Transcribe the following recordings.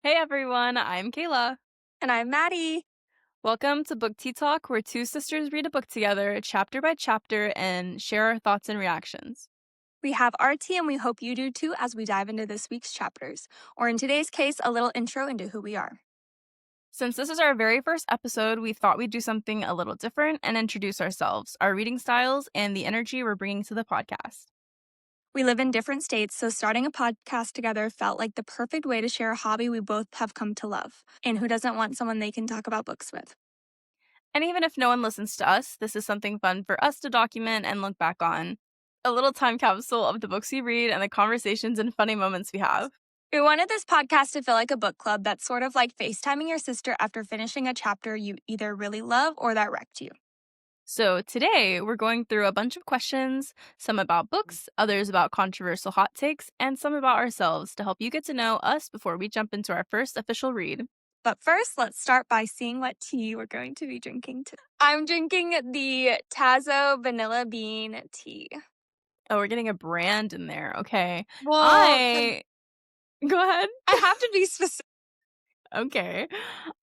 Hey everyone, I'm Kayla. And I'm Maddie. Welcome to BookTeaTalk, where two sisters read a book together, chapter by chapter, and share our thoughts and reactions. We have our tea and we hope you do too as we dive into this week's chapters, or in today's case, a little intro into who we are. Since this is our very first episode, we thought we'd do something a little different and introduce ourselves, our reading styles, and the energy we're bringing to the podcast. We live in different states, so starting a podcast together felt like the perfect way to share a hobby we both have come to love. And who doesn't want someone they can talk about books with? And even if no one listens to us, this is something fun for us to document and look back on. A little time capsule of the books we read and the conversations and funny moments we have. We wanted this podcast to feel like a book club that's sort of like FaceTiming your sister after finishing a chapter you either really love or that wrecked you. So today we're going through a bunch of questions, some about books, others about controversial hot takes, and some about ourselves to help you get to know us before we jump into our first official read. But first, let's start by seeing what tea we're going to be drinking today. I'm drinking the Tazo Vanilla Bean Tea. Oh, we're getting a brand in there. Okay. Well, Go ahead. I have to be specific. Okay.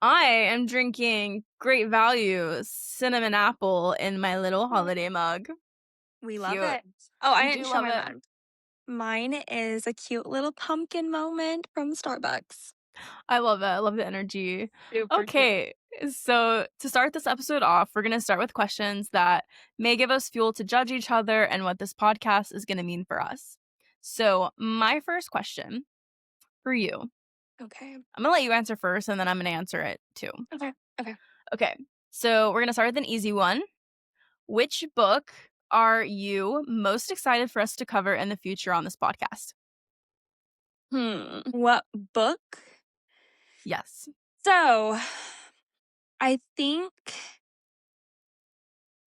I am drinking Great Value cinnamon apple in my little holiday mug. We love Cute. it. Oh, I You didn't do show love my it. mug. Mine is a cute little pumpkin moment from Starbucks. I love it. I love the energy. Super cute. Okay, so to start this episode off, we're going to start with questions that may give us fuel to judge each other and what this podcast is going to mean for us. So, my first question for you, Okay. I'm going to let you answer first and then I'm going to answer it too. Okay. Okay, so we're going to start with an easy one. Which book are you most excited for us to cover in the future on this podcast? What book? Yes. So, I think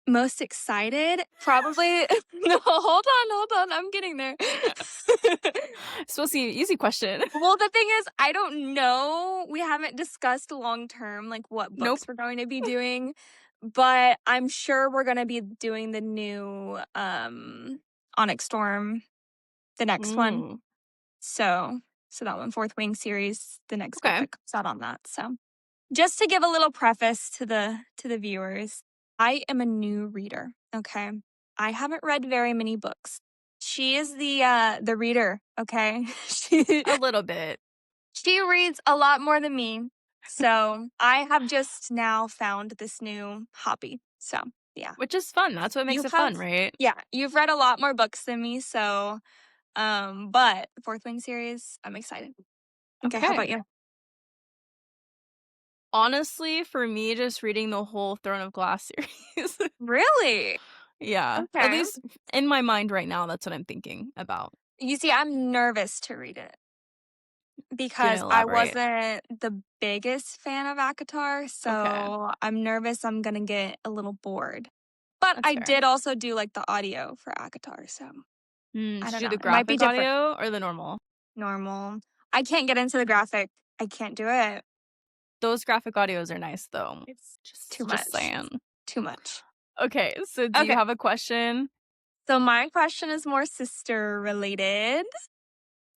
most excited, probably. No, hold on. I'm getting there. So, see, easy question. Well, the thing is, I don't know. We haven't discussed long term, like what Nope. books we're going to be doing, but I'm sure we're going to be doing the new Onyx Storm, the next one. So that one, Fourth Wing series, the next book Okay. that comes out on that. So just to give a little preface to the viewers, I am a new reader. Okay, I haven't read very many books. She is the reader. Okay, A little bit. she reads a lot more than me. So I have just now found this new hobby. So yeah. Which is fun. That's what makes it fun, right? Yeah, you've read a lot more books than me, so but Fourth Wing series, I'm excited. Okay, how about you? Honestly, for me, just reading the whole Throne of Glass series. Really? Yeah. At Okay. least in my mind right now, that's what I'm thinking about. You see, I'm nervous to read it You because can I elaborate. wasn't the biggest fan of ACOTAR, so I'm nervous I'm gonna get a little bored. But That's I fair. did also do like the audio for ACOTAR, so I Did don't you do know. the It might be graphic different. audio or the normal? Normal. I can't get into the graphic. I can't do it. Those graphic audios are nice, though. It's Just, too just much. saying. Too much. Okay, so do you Okay. have a question? So my question is more sister related.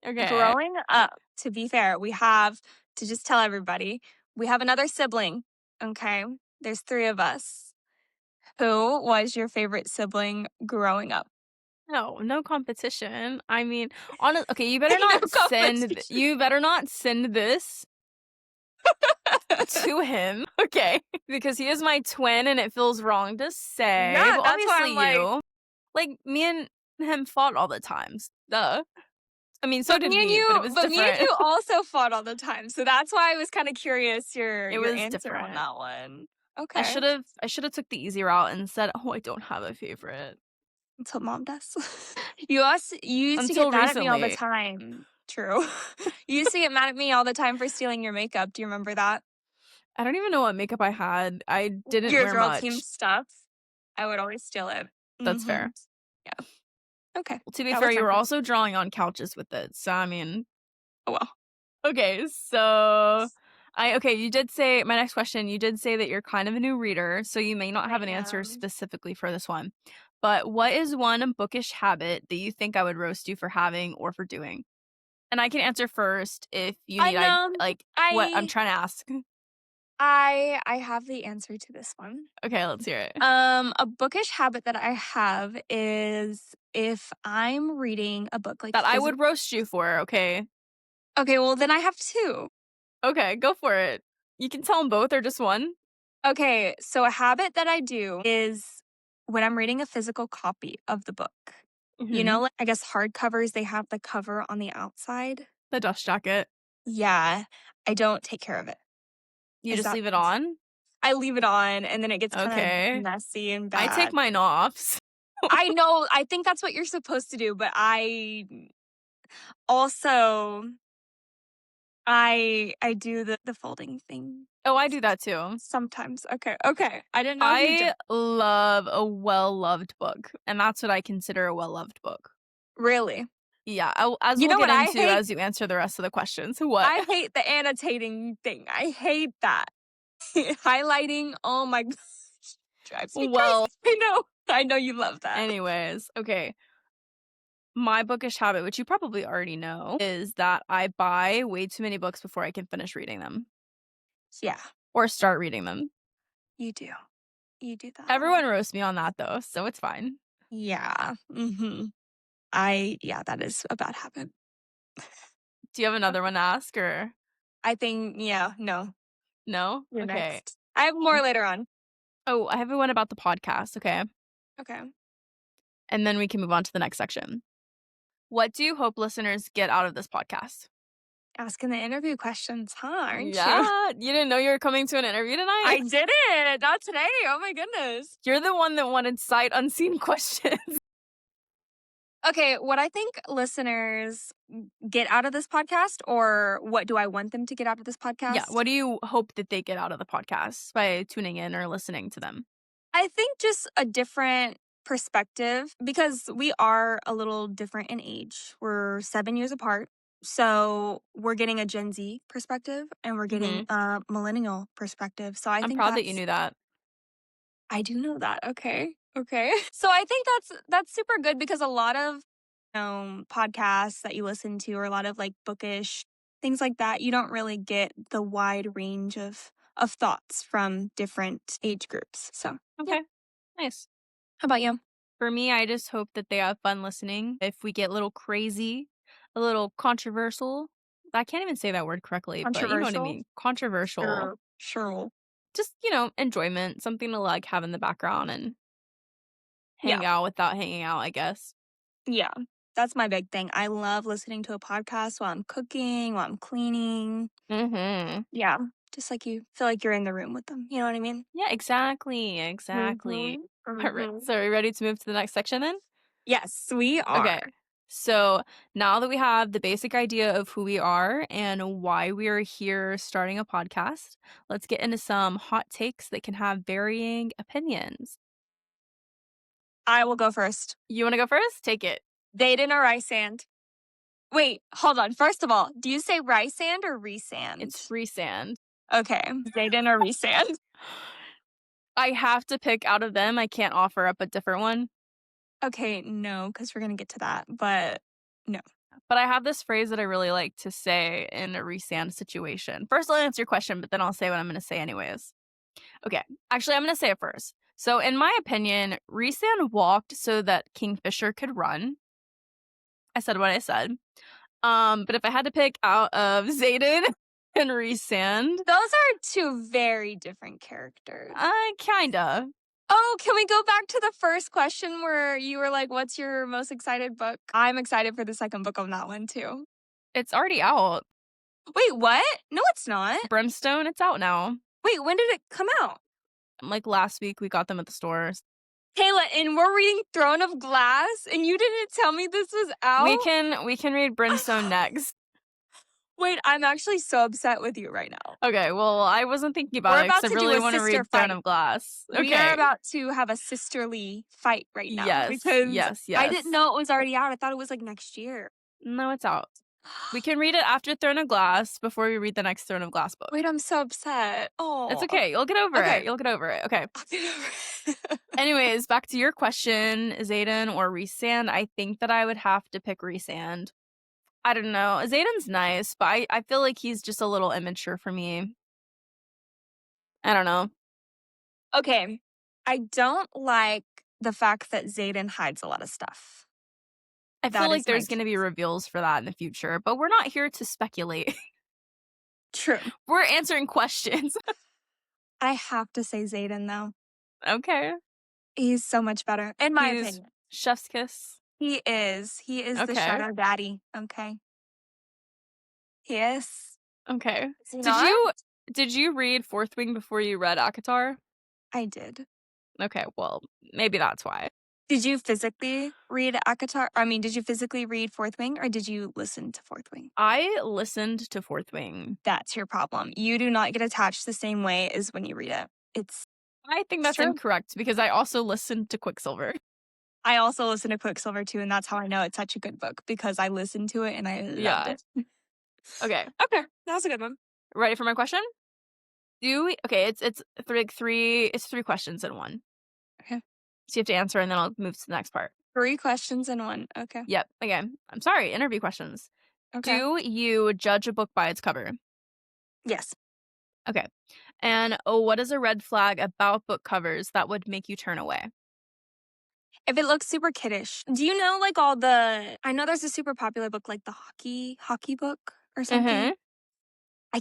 Okay. Growing up, to be fair, we have to just tell everybody, we have another sibling. Okay. There's 3 of us. Who was your favorite sibling growing up? No competition. I mean, okay, you better No not competition. you better not send this to him, okay? Because he is my twin and it feels wrong to say. Yeah, But that's why I'm obviously like, like me and him fought all the times. Duh. I mean, so but did me and we, but it was me and different. you also fought all the time. So that's why I was kind of curious It your was answer on different. that one. I Okay. should have took the easy route and said, "Oh, I don't have a favorite." Until mom does. You used to Until get mad at me all the recently. time. True. You used to get mad at me all the time for stealing your makeup. Do you remember that? I don't even know what makeup I had. I didn't Your wear girl team much. stuff. I would always steal it. That's fair. Yeah. Okay. Well, to be That fair, was you my were question. also drawing on couches with it. So, I mean, Oh well. okay, so you did say my next question, you did say that you're kind of a new reader, so you may not have an answer specifically for this one. But what is one bookish habit that you think I would roast you for having or for doing? And I can answer first if you I need know. what I'm trying to ask. I have the answer to this one. Okay, let's hear it. A bookish habit that I have is if I'm reading a book like That I would roast you for, okay? Okay, well then I have 2. Okay, go for it. You can tell them both or just one. Okay, so a habit that I do is when I'm reading a physical copy of the book. You know, like, I guess hardcovers, they have the cover on the outside. The dust jacket. Yeah, I don't take care of it. You Is just that leave it on? I leave it on and then it gets kind of Okay. messy and I take bad. mine off. I know, I think that's what you're supposed to do, but I also I do the folding thing Oh, I do that too. sometimes. Okay. I didn't know if you did. I love a well-loved book, and that's what I consider a well-loved book. Really? Yeah, as You we'll know get what I into hate? as you answer the rest of the questions. What? I hate the annotating thing. I hate that. Highlighting, oh my gosh, drives me Well, crazy. I know you love that. anyways, okay. My bookish habit, which you probably already know, is that I buy way too many books before I can finish reading them Yeah, or start reading them. you do. You do that a lot. Everyone roasts me on that though, so it's fine. Yeah. Yeah, that is a bad habit. Do you have another one to ask or I think, yeah, no, no? you're Okay. next. I have more later on. Oh, I have one about the podcast, okay? Okay. And then we can move on to the next section. What do you hope listeners get out of this podcast? Asking the interview questions, huh? Aren't you? Yeah, you didn't know you were coming to an interview tonight? I didn't. Not today. Oh my goodness. You're the one that wanted sight unseen questions. Okay, what I think listeners get out of this podcast, or what do I want them to get out of this podcast? Yeah, what do you hope that they get out of the podcast by tuning in or listening to them? I think just a different perspective because we are a little different in age. We're 7 years apart. So we're getting a Gen Z perspective and we're getting a millennial perspective. So I'm think proud that you knew that. I do know that. Okay. So I think that's super good because a lot of podcasts that you listen to or a lot of like bookish things like that, you don't really get the wide range of thoughts from different age groups. So yeah. Okay, nice. How about you? For me, I just hope that they have fun listening. If we get a little crazy, a little controversial, I can't even say that word correctly, but you know what I Controversial? mean. Controversial. Sure. Just, enjoyment, something to like have in the background and Yeah. hang out without hanging out, I guess. Yeah. That's my big thing. I love listening to a podcast while I'm cooking, while I'm cleaning. Mm-hmm. Yeah. Just like you feel like you're in the room with them. You know what I mean? Yeah, exactly. All right. So are we ready to move to the next section then? Yes, we are. Okay. So now that we have the basic idea of who we are and why we are here starting a podcast, let's get into some hot takes that can have varying opinions. I will go first. You want to go first? Take it. Zayden or rice sand? Wait, hold on. First of all, do you say rice sand or resand? It's free sand. Okay. Zayden or resand? I have to pick out of them. I can't offer up a different one. Okay, no, because we're going to get to that. But no. But I have this phrase that I really like to say in a resand situation. First, I'll answer your question, but then I'll say what I'm going to say anyways. Okay. Actually, I'm going to say it first. So, in my opinion, resand walked so that Kingfisher could run. I said what I said. But if I had to pick out of Zayden and resand, Those are two very different characters. Kinda. Oh, can we go back to the first question where you were like, what's your most excited book? I'm excited for the second book on that one too. It's already out. Wait, what? No, it's not. Brimstone, it's out now. Wait, when did it come out? Like last week, we got them at the stores. Kayla, and we're reading Throne of Glass, and you didn't tell me this was out? We can read Brimstone next. Wait, I'm actually so upset with you right now. Okay, well, I wasn't thinking about it because I really want to read Throne of Glass. Okay. We are about to have a sisterly fight right now. Yes. I didn't know it was already out. I thought it was like next year. No, it's out. We can read it after Throne of Glass before we read the next Throne of Glass book. Wait, I'm so upset. Oh. It's okay. You'll get over it. You'll get over it. Okay. I'll get over it. Anyways, back to your question, Zayden or Resand. I think that I would have to pick Resand. I don't know. Zayden's nice, but I feel like he's just a little immature for me. I don't know. Okay. I don't like the fact that Zayden hides a lot of stuff. I feel That like is my there's gonna be case. reveals for that in the future, but we're not here to speculate. True. We're answering questions. I have to say Zayden, though. Okay. He's so much better, in my He's opinion. chef's kiss. He is. He is the Okay. shadow daddy. Okay. He is. Okay. Is he Did not? you did you read Fourth Wing before you read Akatar? I did. Okay, well, maybe that's why. Did you physically read ACOTAR? I mean, did you physically read Fourth Wing or did you listen to Fourth Wing? I listened to Fourth Wing. That's your problem. You do not get attached the same way as when you read it. I think It's that's true. incorrect because I also listened to Quicksilver. I also listen to Quicksilver too, and that's how I know it's such a good book because I listened to it and I loved Yeah. it. Okay. Okay, that was a good one. Ready for my question? Okay, it's three questions in one. Okay. So you have to answer and then I'll move to the next part. 3 questions in 1. Okay. Yep. Again, I'm sorry, interview questions. Okay. Do you judge a book by its cover? Yes. Okay. And what is a red flag about book covers that would make you turn away? If it looks super kiddish. Do you know like all the I know there's a super popular book like the hockey book or something. Mhm. I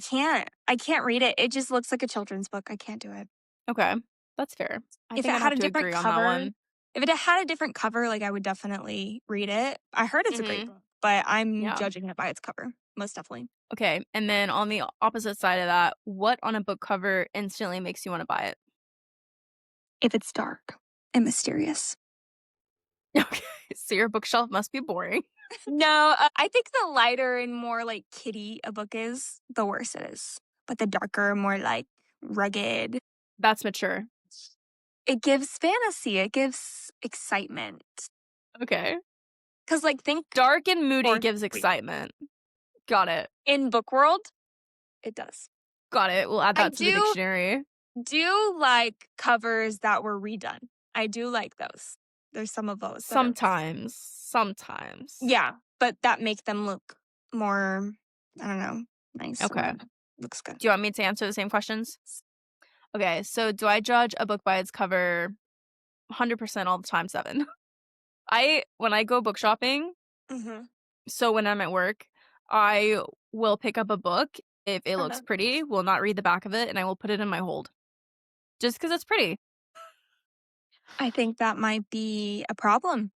can't read it. It just looks like a children's book. I can't do it. Okay. That's fair. I If think it I'd had have a to different agree on that cover one. if it had a different cover, like, I would definitely read it. I heard it's a great Mhm. book, but I'm Yeah. judging it by its cover, most definitely. Okay. And then on the opposite side of that, what on a book cover instantly makes you want to buy it? If it's dark and mysterious. Okay. So your bookshelf must be boring. No, I think the lighter and more, like, kiddie a book is, the worse it is. But the darker, more, like, rugged, That's mature. it gives fantasy, it gives excitement. Okay. 'Cause, like, think Dark and moody Fourth gives Wing. excitement. Got it. In book world, it does. Got it. We'll add I that to the do dictionary. like covers that were redone. I do like those. There's some of those that are Sometimes. Sometimes. yeah, but that make them look more, I don't know, nice or Okay. whatever. Looks good. Do you want me to answer the same questions? Okay. So do I judge a book by its cover 100% all the time? 7. When I go book shopping, Mhm. so when I'm at work, I will pick up a book if it looks Uh-huh. pretty, will not read the back of it, and I will put it in my hold. Just because it's pretty. I think that might be a problem,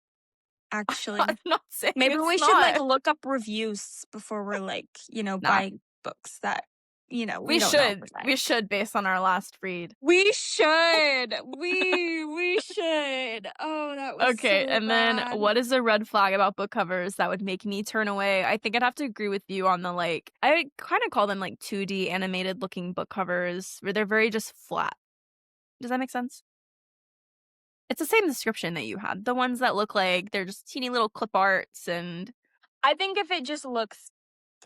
I'm actually. not saying Maybe it's we should like not. look up reviews before we're like, Nah. buying books that, we We don't know if should. we're We nice. should based on our last read. We should. We should. Oh, that was Okay, so and then bad. what is a red flag about book covers that would make me turn away? I think I'd have to agree with you on the I kind of call them like 2D animated looking book covers where they're very just flat. Does that make sense? It's the same description that you had. The ones that look like they're just teeny little clip arts and I think if it just looks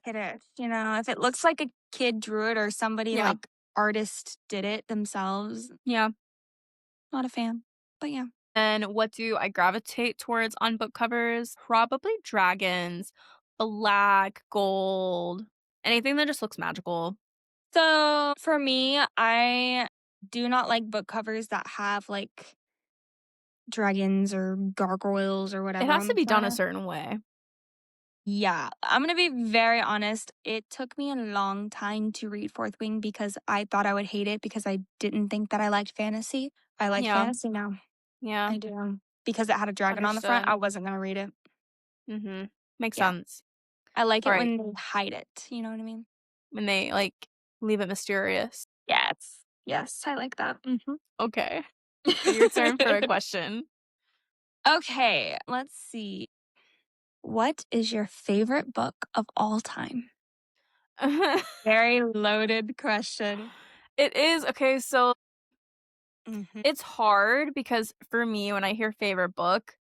kiddish, if it looks like a kid drew it or somebody yeah. like artist did it themselves, Yeah. not a fan. But yeah. And what do I gravitate towards on book covers? Probably dragons, black, gold, anything that just looks magical. So for me, I do not like book covers that have like dragons or gargoyles or It whatever has to on the be done a front. certain way. Yeah, I'm gonna be very honest. It took me a long time to read Fourth Wing because I thought I would hate it because I didn't think that I liked fantasy. I like Yeah. fantasy now. Yeah. I do. Because it had a dragon on the front, Understood. I wasn't gonna read it. Mhm. Makes Yeah. sense. I like it Alright. when they hide it. You know what I mean? When they, leave it mysterious. Yes. Yes, I like that. Okay. Your turn for a question. Okay, let's see. What is your favorite book of all time? Very loaded question. It is okay, so Mhm. it's hard because for me, when I hear favorite book,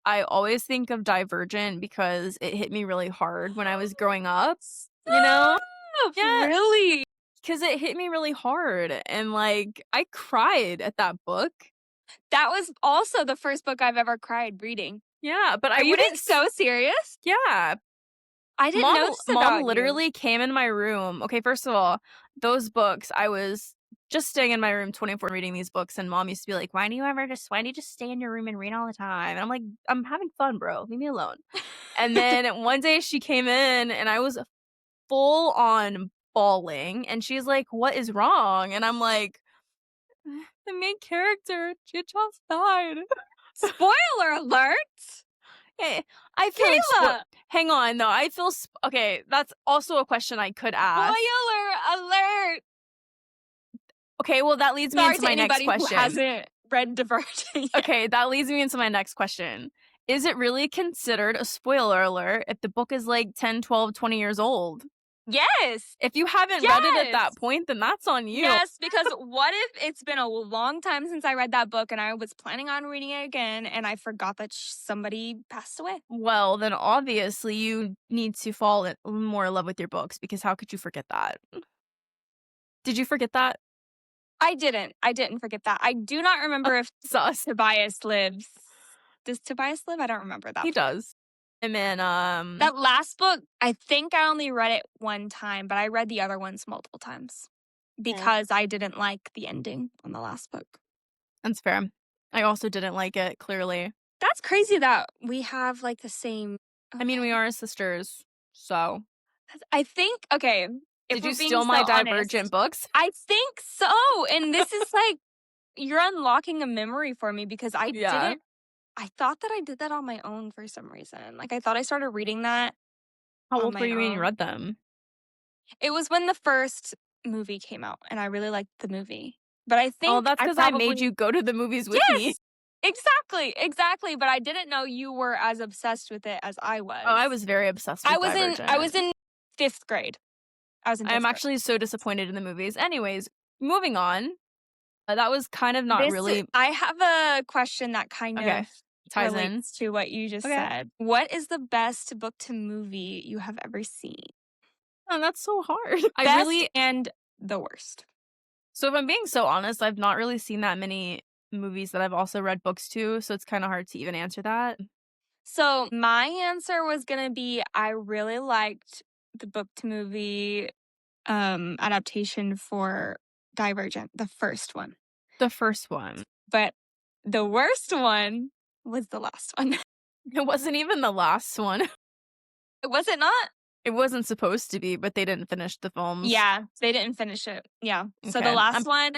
I always think of Divergent because it hit me really hard when I was growing up, you know? Stop! Yeah, Really? because it hit me really hard, and, I cried at that book. That was also the first book I've ever cried reading. Yeah, but I Are you being wouldn't s so serious? yeah, I didn't know this Mom about you. literally came in my room. Okay, first of all, those books, I was just staying in my room 24 reading these books, and Mom used to be like, why do you just stay in your room and read all the time? And I'm like, I'm having fun, bro. Leave me alone. And then one day she came in and I was full on bawling, and she's like, what is wrong? And I'm like, the main character, she just died. Spoiler alert! Hey, I feel like Kayla! hang on, though. I feel okay, that's also a question I could ask. Spoiler alert! Okay, well, that leads me Sorry into to my next anybody who question. hasn't read Divergent yet. Okay, that leads me into my next question. Is it really considered a spoiler alert if the book is like 10, 12, 20 years old? Yes! If you haven't read it at that point, then that's on you. Yes, because what if it's been a long time since I read that book and I was planning on reading it again and I forgot that somebody passed away? Well, then obviously you need to fall more in love with your books, because how could you forget that? Did you forget that? I didn't. I didn't forget that. I do not remember if Sus. Tobias lives. Does Tobias live? I don't remember that. He does. And then That last book, I think I only read it one time, but I read the other ones multiple times because I didn't like the ending on the last book. That's fair. I also didn't like it, clearly. That's crazy that we have like the same. I mean, we are sisters, so. I think, okay. Did you steal my Divergent books? I think so. And this is like, you're unlocking a memory for me because I didn't. I thought that I did that on my own for some reason. Like, I thought I started reading that. How old were you when you read them? It was when the first movie came out, and I really liked the movie. But I think oh, that's because I made you go to the movies with me. Exactly. But I didn't know you were as obsessed with it as I was. Oh, I was very obsessed with Divergent. I was in 5th grade. I'm actually so disappointed in the movies. Anyways, moving on. That was kind of not really. I have a question that kind of ties relates to what you just said. What is the best book to movie you have ever seen? Oh, that's so hard. Best and the worst. So if I'm being so honest, I've not really seen that many movies that I've also read books to, so it's kind of hard to even answer that. So my answer was going to be I really liked the book to movie adaptation for Divergent, the first one. The first one. But the worst one was the last one. It wasn't even the last one. Was it not? It wasn't supposed to be, but they didn't finish the films. Yeah, they didn't finish it. Yeah. So the last one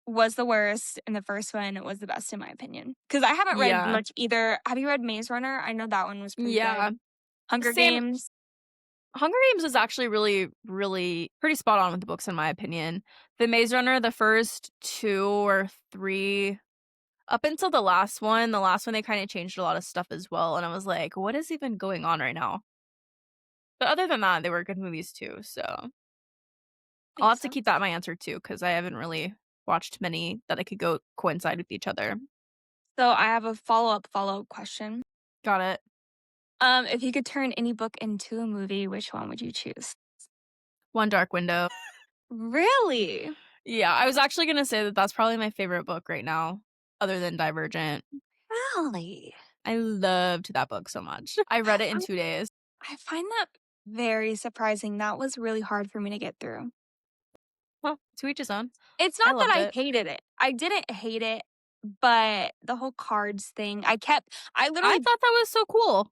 was the worst, and the first one was the best, in my opinion. Because I haven't read much either. Have you read Maze Runner? I know that one was pretty good. Hunger Games. Hunger Games is actually really, really pretty spot on with the books, in my opinion. The Maze Runner, the first 2 or 3, up until the last one they kind of changed a lot of stuff as well. And I was like, what is even going on right now? But other than that, they were good movies too. So I'll have to keep that my answer too, because I haven't really watched many that I could go coincide with each other. So I have a follow-up question. Got it. If you could turn any book into a movie, which one would you choose? One Dark Window. Really? Yeah, I was actually going to say that that's probably my favorite book right now, other than Divergent. Really? I loved that book so much. I read it in 2 days. I find that very surprising. That was really hard for me to get through. Well, to each his own. It's not that I hated it. I didn't hate it, but the whole cards thing, I thought that was so cool.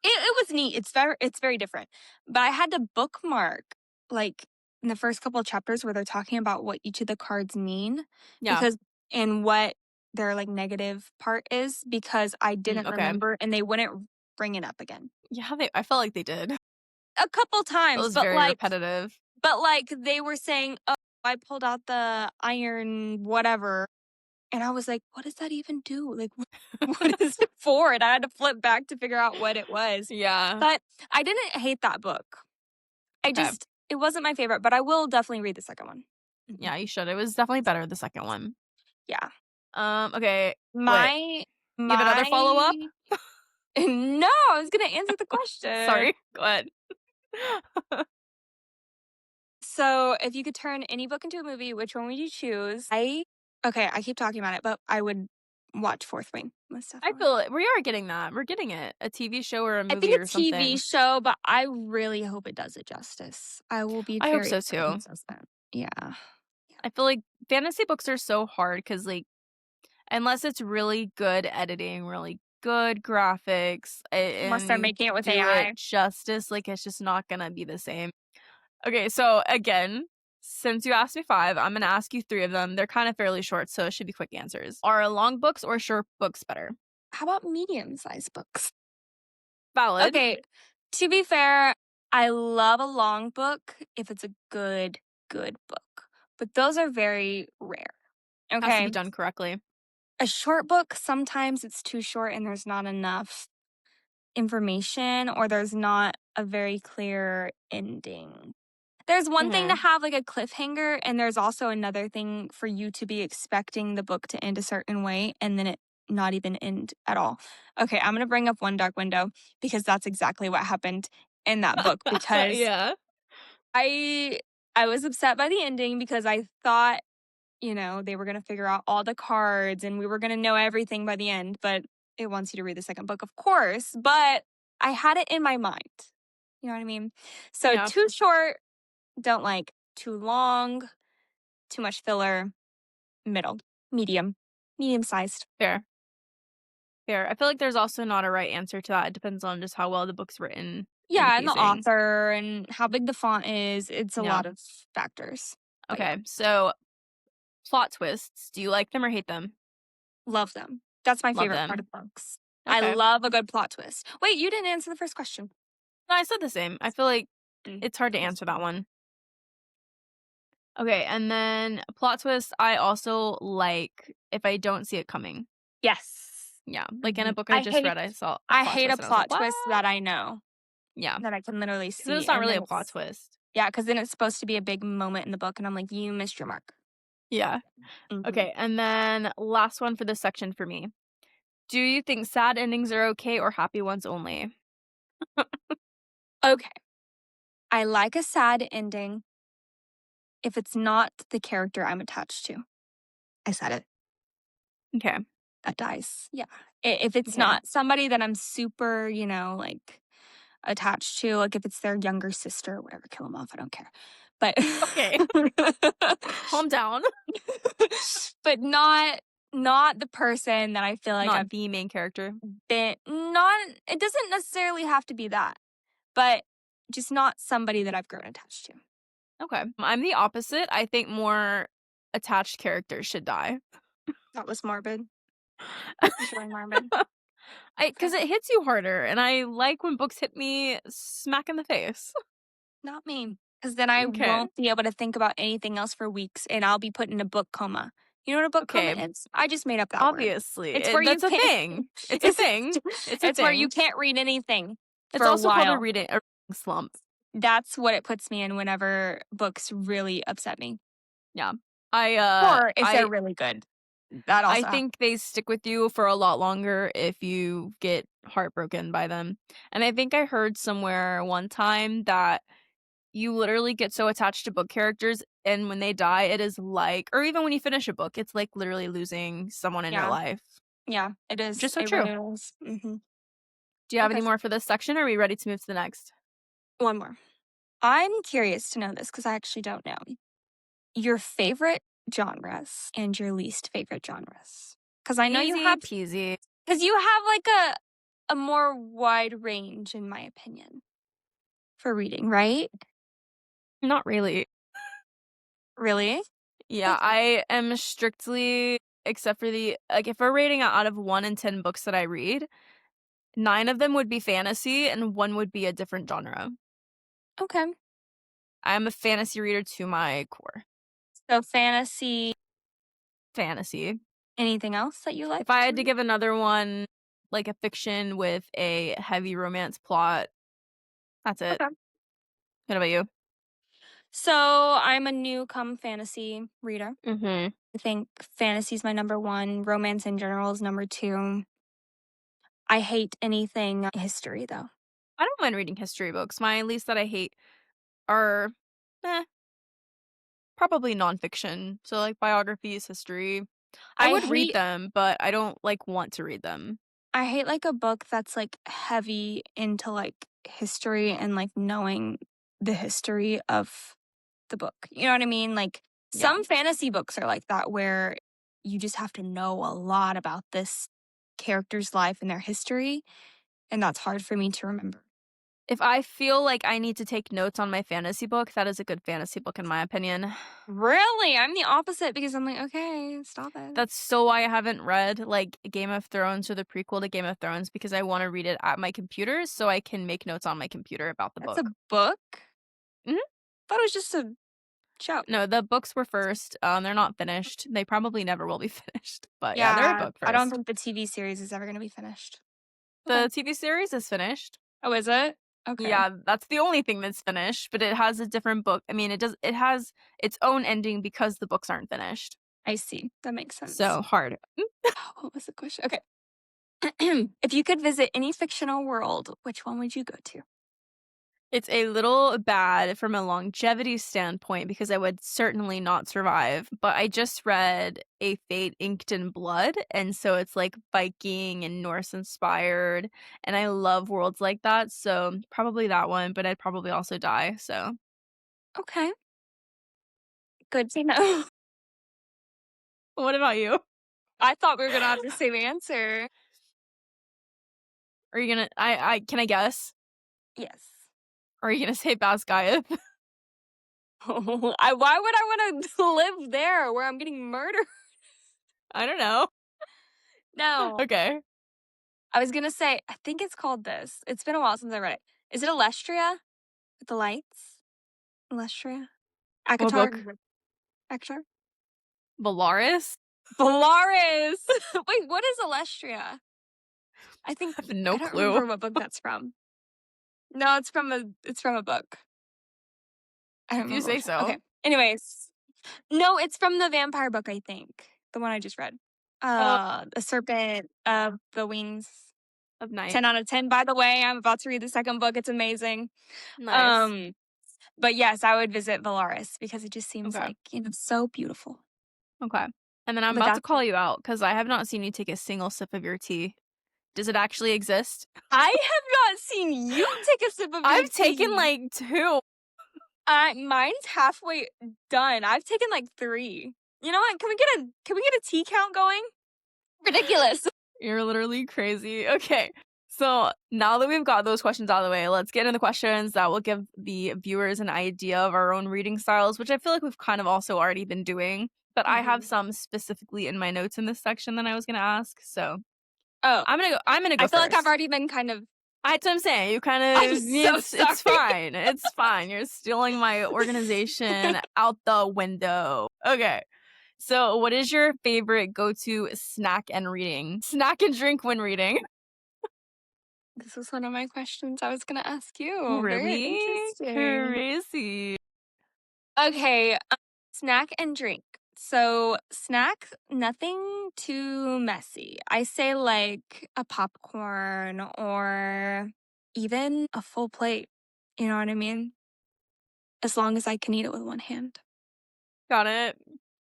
It was neat. It's very different. But I had to bookmark like in the first couple of chapters where they're talking about what each of the cards mean. Yeah. And what their like negative part is, because I didn't remember and they wouldn't bring it up again. Yeah, I felt like they did. A couple times. It was very repetitive. But like they were saying, oh, I pulled out the iron whatever. And I was like, what does that even do? Like, what is it for? And I had to flip back to figure out what it was. Yeah. But I didn't hate that book. It wasn't my favorite, but I will definitely read the second one. Yeah, you should. It was definitely better, the second one. Yeah. Okay. You have another follow-up? No, I was going to answer the question. Sorry. Go ahead. So, if you could turn any book into a movie, which one would you choose? I keep talking about it, but I would watch Fourth Wing, most I definitely. feel it. We are getting that. We're getting it. A TV show or a I think movie a or TV something. show, but I really hope it does it justice. I will be I hope very so excited when too. it does that. Yeah. I feel like fantasy books are so hard because, like, unless it's really good editing, really good graphics, Unless and they're you making it with do it AI. justice, like, it's just not gonna be the same. Okay, so again, since you asked me 5, I'm gonna ask you 3 of them. They're kind of fairly short, so it should be quick answers. Are long books or short books better? How about medium-sized books? Valid. Okay, to be fair, I love a long book if it's a good book, but those are very rare. Has to Okay, be done correctly. a short book, sometimes it's too short and there's not enough information or there's not a very clear ending. There's one thing to Mhm. have like a cliffhanger, and there's also another thing for you to be expecting the book to end a certain way and then it not even end at all. Okay, I'm going to bring up One Dark Window because that's exactly what happened in that book because Yeah. I I was upset by the ending because I thought, they were going to figure out all the cards and we were going to know everything by the end, but it wants you to read the second book, of course, but I had it in my mind. You know what I mean? So Yeah. too short, don't like. Too long, too much filler, middle, medium, medium-sized. Fair. Fair. I feel like there's also not a right answer to that. It depends on just how well the book's written and the Yeah, and the pacing. author and how big the font is. It's a Yeah. lot of factors. But yeah, Okay. So, plot twists. Do you like them or hate them? love them. That's my Love favorite part them. of books. I Okay. love a good plot twist. Wait, you didn't answer the first question. No, I said the same. I feel like Mm, it's hard to that's answer that fine. one. Okay, and then plot twist, I also like if I don't see it coming. Yes. Yeah, like in a Mhm. book I just read, I saw a I plot hate a twist and I was like, plot "What?" twist that I know, Yeah, that I can literally because see, it's not and really then a plot it's twist. yeah, because then it's supposed to be a big moment in the book, and I'm like, "You missed your mark." Yeah. Mhm. Okay, and then last one for this section for me. Do you think sad endings are okay or happy ones only? Okay. I like a sad ending if it's not the character I'm attached to. I said it. Okay. That dies. Yeah. If it's Okay. not somebody that I'm super, like attached to, like if it's their younger sister or whatever, kill them off. I don't care. But Okay. Calm down. but not the person that I feel like I've Not the main character. been not it doesn't necessarily have to be that, but just not somebody that I've grown attached to. Okay. I'm the opposite. I think more attached characters should die. That was morbid. It's really morbid. I Okay. because it hits you harder, and I like when books hit me smack in the face. Not me. Because then I Okay. won't be able to think about anything else for weeks and I'll be put in a book coma. You know what a book coma Okay. is? I just made up that word. Obviously, It's where you that's a can't thing. It's a it's thing. It's a it's where you thing. can't read anything It's for a also called while. a reading slump. That's what it puts me in whenever books really upset me. Yeah. Or if they're I really good. That I also happens. think they stick with you for a lot longer if you get heartbroken by them. And I think I heard somewhere one time that you literally get so attached to book characters, and when they die, it is like, or even when you finish a book, it's like literally losing someone in your Yeah. life. Yeah, it Which is is. so It true. really is. Do you have Okay. any more for this section, or are we ready to move to the next? One more. I'm curious to know this because I actually don't know. Your favorite genres and your least favorite genres. Because I know Easy peasy. you have like a more wide range, in my opinion, for reading, right? Not really. Really? Yeah, Okay. I am strictly, except for the, like, if we're rating out of 1 in 10 books that I read, 9 of them would be fantasy and 1 would be a different genre. Okay. I'm a fantasy reader to my core. So fantasy, Fantasy. anything else that you like If I to had to read? give another one, like a fiction with a heavy romance plot, that's it. Okay. What about you? So I'm a new come fantasy reader. Mhm. I think fantasy is my number one. Romance in general is number two. I hate anything history though. I don't mind reading history books. My least that I hate are, eh, probably nonfiction. So, like, biographies, history. I would read them, but I don't, want to read them. I hate, a book that's, heavy into, history and, knowing the history of the book. You know what I mean? Yeah. Some fantasy books are like that where you just have to know a lot about this character's life and their history, and that's hard for me to remember. If I feel like I need to take notes on my fantasy book, that is a good fantasy book in my opinion. Really? I'm the opposite because I'm like, "Okay, stop it." That's so why I haven't read, Game of Thrones or the prequel to Game of Thrones because I wanna read it at my computer so I can make notes on my computer about the That's a book. book? Mhm. Thought it was just a show. No, the books were first, they're not finished. They probably never will be finished, but yeah, they're a Yeah, book I don't first. think the TV series is ever gonna be finished. Okay. The TV series is finished. Oh, is it? Okay. Yeah, that's the only thing that's finished, but it has a different book. I mean, it has its own ending because the books aren't finished. I see. That makes sense. So, hard. What was the question? Okay. If you could visit any fictional world, which one would you go to? It's a little bad from a longevity standpoint because I would certainly not survive, but I just read A Fate Inked in Blood, and so it's Viking and Norse inspired, and I love worlds like that, so probably that one, but I'd probably also die, so. Okay. Good to know. What about you? I thought we were gonna have the same answer. Are you gonna I can I guess? Yes. Are you gonna say Basgiath? Why would I want to live there where I'm getting murdered? I don't know. No. Okay. I was gonna say, I think it's called this. It's been a while since I read it. Is it Alestria with the lights? Alestria? What Akatar? book? Akatar? Valaris? Valaris! Wait, what is Alestria? I I think have no I don't clue. remember what book that's from. No, it's from a book. I don't If you remember say which one. so. Okay. Anyways. No, it's from the vampire book, I think. The one I just read. Oh, The Serpent of the Wings. of night. 10 out of 10, by the way. I'm about to read the second book. It's amazing. Nice. But yes, I would visit Valaris because it just seems Okay. so beautiful. Okay. And then I'm But about to that's call you out because I have not seen you take a single sip of your tea. Does it actually exist? I have not seen you take a sip of your I've tea. taken two. Mine's halfway done. I've taken 3. You know what? Can we get a tea count going? Ridiculous. You're literally crazy. Okay. So now that we've got those questions out of the way, let's get into the questions that will give the viewers an idea of our own reading styles, which I feel like we've kind of also already been doing. But I have some specifically in my notes in this section that I was gonna ask. So Oh, I'm gonna go I feel first. like I've already been kind of. That's what I'm saying. You kind I'm of so sorry. it's fine. It's fine. You're stealing my organization out the window. Okay. So, what is your favorite go-to snack and reading? Snack and drink when reading. This was one of my questions I was going to ask you. Very Really? interesting. Crazy. Okay, snack and drink. So, snack, nothing too messy. I say a popcorn or even a full plate. You know what I mean? As long as I can eat it with one hand. Got it.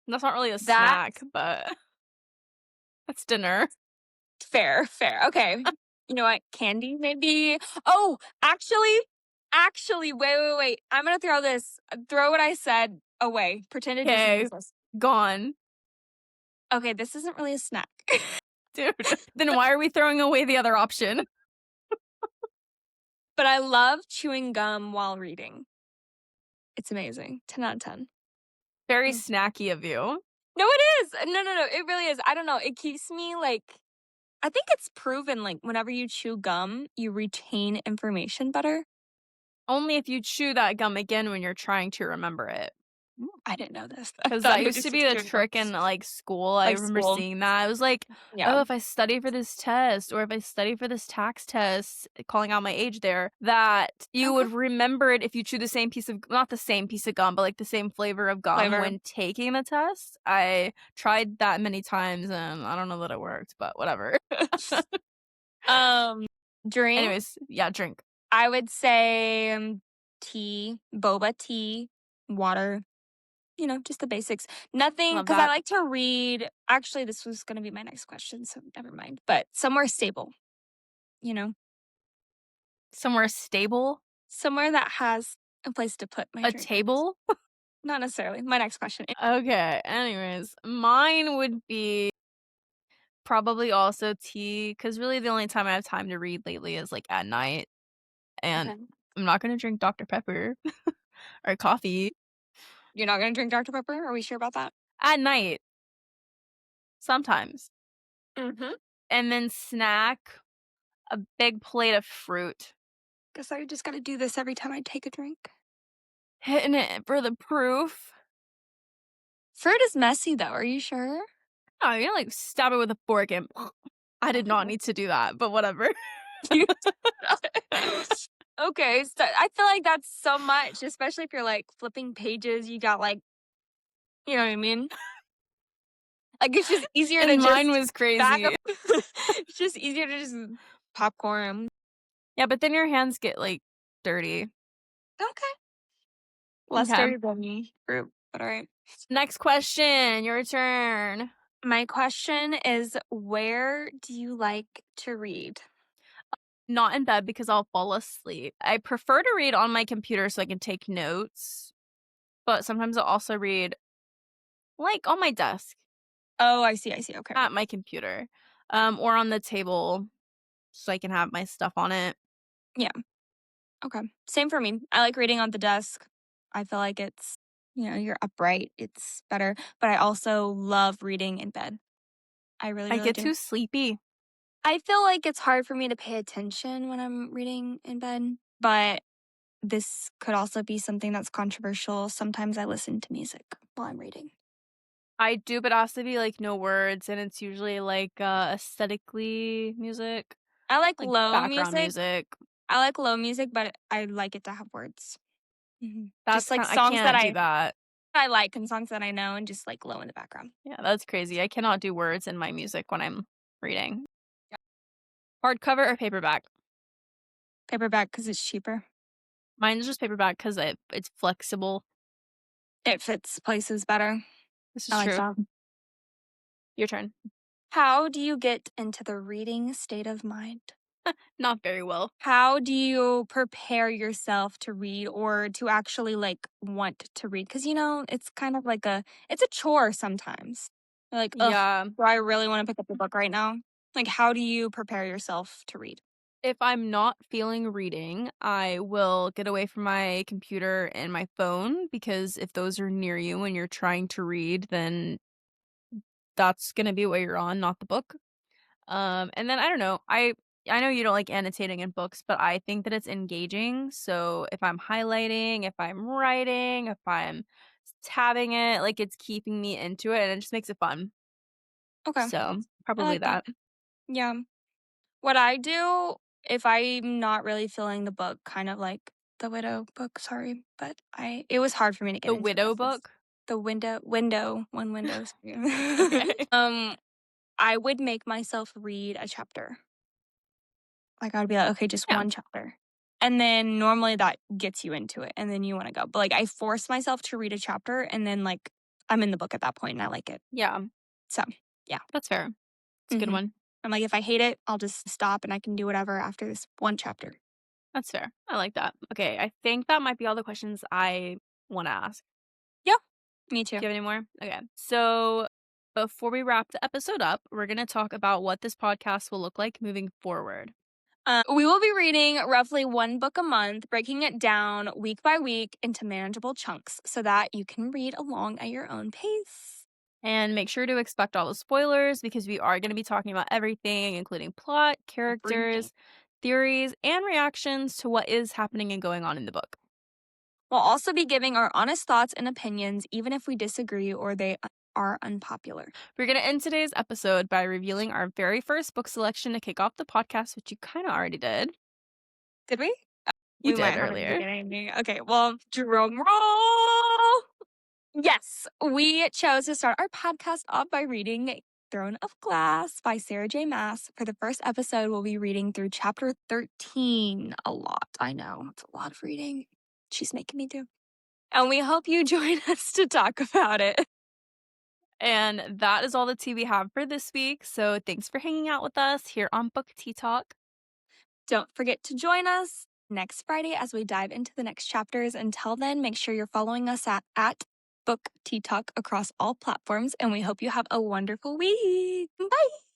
That's not really a That snack, but that's dinner. fair, fair. Okay. You know what? Candy maybe. Oh, actually, wait. I'm gonna throw what I said away. Pretend it doesn't Okay, exist. gone. Okay, this isn't really a snack. Dude, then why are we throwing away the other option? But I love chewing gum while reading. It's amazing. 10 out of 10. Very Mm. snacky of you. No, it is. No. It really is. I don't know. It keeps me I think it's proven whenever you chew gum, you retain information better. Only if you chew that gum again when you're trying to remember it. I didn't know this. I Because thought that it was used to just be the chewing gum. trick in school. I remember School. seeing that. I was like, Yeah. oh, if I study for this test or if I study for this tax test, calling out my age there, that you would remember it if you chew the same piece of, not the same piece of gum, but the same flavor of gum when taking the test. I tried that many times and I don't know that it worked, but whatever. Drink. Anyways, yeah, drink. I would say tea, boba tea, water. just the basics. Nothing, Love because I that. like to read. Actually, this was going to be my next question, so never mind. But somewhere stable, you know, Somewhere stable? somewhere that has a place to put my A drink. table? Not necessarily. My next question. Okay, anyways, mine would be probably also tea, because really the only time I have time to read lately is, like, at night, and Okay. I'm not gonna drink Dr. Pepper or coffee You're not going to drink Dr. Pepper? Are we sure about that? at night, sometimes. Mm-hmm. And then snack, a big plate of fruit. Guess I just got to do this every time I take a drink. Hitting it for the proof. Fruit is messy, though. Are you sure? Oh, you're like, stab it with a fork and I did not need to do that, but whatever. Okay, so I feel like that's so much, especially if you're like flipping pages. You got like, you know what I mean? Like it's just easier to And mine just was bag up. crazy. It's just easier to just popcorn. Yeah, but then your hands get, like, dirty. Okay, less Okay. dirty than me. Fruit, but all right. Next question, your turn. My question is, where do you like to read? Not in bed because I'll fall asleep. I prefer to read on my computer so I can take notes, but sometimes I'll also read, like, on my desk Oh, I see. I see. Okay. at my computer, or on the table so I can have my stuff on it. Yeah. Okay. Same for me. I like reading on the desk. I feel like it's, you're upright. It's better. But I also love reading in bed. I really, I really get do. too sleepy. I feel like it's hard for me to pay attention when I'm reading in bed, but this could also be something that's controversial. Sometimes I listen to music while I'm reading. I do, but it has to be, like, no words, and it's usually, like, aesthetically music, I like like, low background music. music. I like low music, but I like it to have words. That's Just like I songs that can't do I that. I like and songs that I know and just like low in the background. Yeah, that's crazy. I cannot do words in my music when I'm reading. Hardcover or paperback? Paperback because it's cheaper. Mine's just paperback because it's flexible. It fits places better. This I is like true. that. Your turn. How do you get into the reading state of mind? Not very well. How do you prepare yourself to read or to actually like want to read? Because it's kind of like it's a chore sometimes. You're like, ugh, Yeah. do I really want to pick up the book right now? Like, how do you prepare yourself to read? If I'm not feeling reading, I will get away from my computer and my phone because if those are near you when you're trying to read, then that's gonna be what you're on, not the book. And then I don't know. I know you don't like annotating in books, but I think that it's engaging. So if I'm highlighting, if I'm writing, if I'm tabbing it, like it's keeping me into it and it just makes it fun. Okay, So I probably like that. that. Yeah. What I do if I'm not really feeling the book, kind of like the Widow book, sorry, but it was hard for me to get The into it at Widow first. book. The window, one window. Okay. I would make myself read a chapter. Like I would be like, okay, just Yeah. one chapter. And then normally that gets you into it and then you want to go. But like I force myself to read a chapter and then like I'm in the book at that point and I like it. Yeah. So, yeah. That's fair. It's a good hmm one. I'm like, if I hate it, I'll just stop and I can do whatever after this one chapter. That's fair. I like that. Okay. I think that might be all the questions I want to ask. Yeah, me too. Do you have any more? Okay. So before we wrap the episode up, we're going to talk about what this podcast will look like moving forward. We will be reading roughly one book a month, breaking it down week by week into manageable chunks so that you can read along at your own pace. And make sure to expect all the spoilers because we are going to be talking about everything, including plot, Everything. characters, theories, and reactions to what is happening and going on in the book. We'll also be giving our honest thoughts and opinions, even if we disagree or they are unpopular. We're going to end today's episode by revealing our very first book selection to kick off the podcast, which you kind of already did. Did we? You We did might have at the earlier. beginning. Okay, well, drum roll. Yes, we chose to start our podcast off by reading Throne of Glass by Sara J. Maas. For the first episode, we'll be reading through chapter 13. A lot, I know. It's a lot of reading. She's making me do. And we hope you join us to talk about it. And that is all the tea we have for this week. So thanks for hanging out with us here on Book Tea Talk. Don't forget to join us next Friday as we dive into the next chapters. Until then, make sure you're following us at BookTeaTalk across all platforms, and we hope you have a wonderful week. Bye!